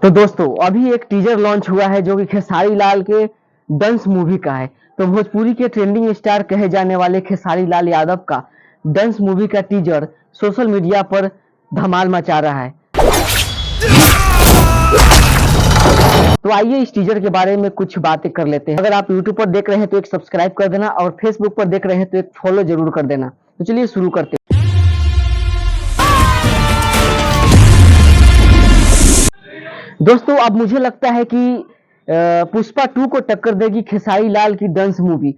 तो दोस्तों अभी एक टीजर लॉन्च हुआ है जो कि खेसारी लाल के डंस मूवी का है। तो भोजपुरी के ट्रेंडिंग स्टार कहे जाने वाले खेसारी लाल यादव का डंस मूवी का टीजर सोशल मीडिया पर धमाल मचा रहा है। तो आइए इस टीजर के बारे में कुछ बातें कर लेते हैं। अगर आप यूट्यूब पर देख रहे हैं तो एक सब्सक्राइब कर देना और फेसबुक पर देख रहे हैं तो एक फॉलो जरूर कर देना। तो चलिए शुरू करते हैं। दोस्तों अब मुझे लगता है कि पुष्पा 2 को टक्कर देगी खेसारी लाल की डंस मूवी।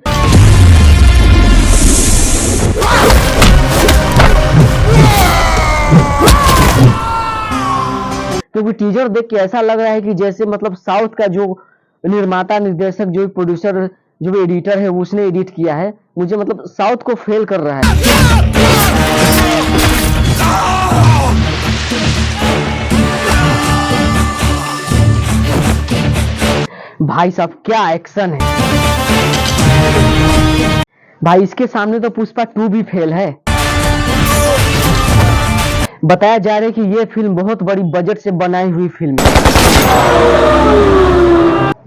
क्योंकि टीजर देख के ऐसा लग रहा है कि जैसे मतलब साउथ का जो निर्माता निर्देशक जो प्रोड्यूसर जो एडिटर है उसने एडिट किया है, मुझे मतलब साउथ को फेल कर रहा है। भाई साहब क्या एक्शन है भाई, इसके सामने तो पुष्पा 2 भी फेल है। बताया जा रहा है कि यह फिल्म बहुत बड़ी बजट से बनाई हुई फिल्म है।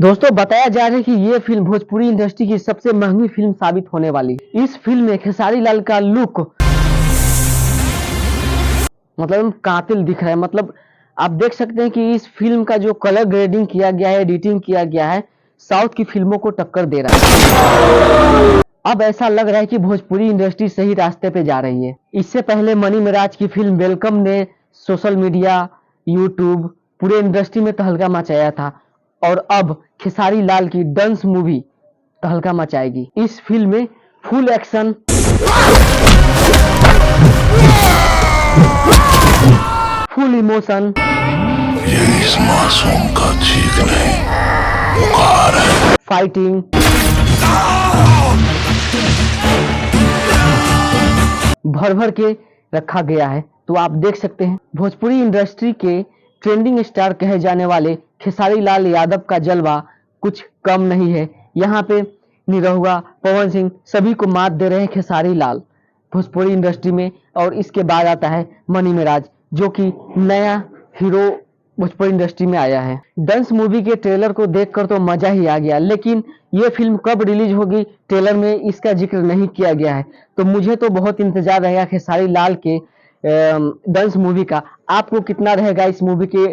दोस्तों बताया जा रहा है कि यह फिल्म भोजपुरी इंडस्ट्री की सबसे महंगी फिल्म साबित होने वाली। इस फिल्म में खेसारी लाल का लुक मतलब कातिल दिख रहा है। मतलब आप देख सकते हैं कि इस फिल्म का जो कलर ग्रेडिंग किया गया है, एडिटिंग किया गया है, साउथ की फिल्मों को टक्कर दे रहा है। अब ऐसा लग रहा है कि भोजपुरी इंडस्ट्री सही रास्ते पे जा रही है। इससे पहले मनी मिराज की फिल्म वेलकम ने सोशल मीडिया, यूट्यूब, पूरे इंडस्ट्री में तहलका मचाया था और अब खेसारी लाल की डंस मूवी तहलका मचाएगी। इस फिल्म में फुल एक्शन, फुल इमोशन, ये इस मासूम का चीख नहीं, पुकार है। फाइटिंग, भर भर के रखा गया है। तो आप देख सकते हैं भोजपुरी इंडस्ट्री के ट्रेंडिंग स्टार कहे जाने वाले खेसारी लाल यादव का जलवा कुछ कम नहीं है। यहाँ पे निरहुआ, पवन सिंह सभी को मात दे रहे हैं खेसारी लाल भोजपुरी इंडस्ट्री में। और इसके बाद आता है मनी मिराज जो कि नया हीरो भोजपुरी इंडस्ट्री में आया है। डंस मूवी के ट्रेलर को देखकर तो मजा ही आ गया, लेकिन ये फिल्म कब रिलीज होगी ट्रेलर में इसका जिक्र नहीं किया गया है। तो मुझे तो बहुत इंतजार रहेगा खेसारी लाल के डंस मूवी का। आपको कितना रहेगा इस मूवी के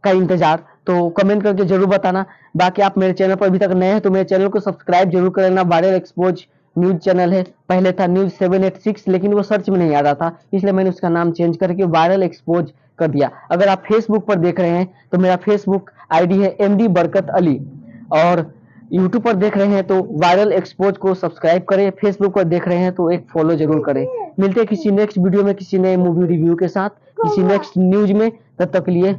का इंतजार, तो कमेंट करके जरूर बताना। बाकी आप मेरे चैनल पर अभी तक नए हैं तो मेरे चैनल को सब्सक्राइब जरूर कर लेना। वायरल एक्सपोज न्यूज चैनल है, पहले था न्यूज 786 लेकिन वो सर्च में नहीं आ रहा था, इसलिए मैंने उसका नाम चेंज करके वायरल एक्सपोज कर दिया। अगर आप फेसबुक पर देख रहे हैं तो मेरा फेसबुक आईडी है MD बरकत अली, और यूट्यूब पर देख रहे हैं तो वायरल एक्सपोज को सब्सक्राइब करें, फेसबुक पर देख रहे हैं तो एक फॉलो जरूर करें। मिलते हैं किसी नेक्स्ट वीडियो में किसी नए मूवी रिव्यू के साथ, किसी नेक्स्ट न्यूज में। तब तक के लिए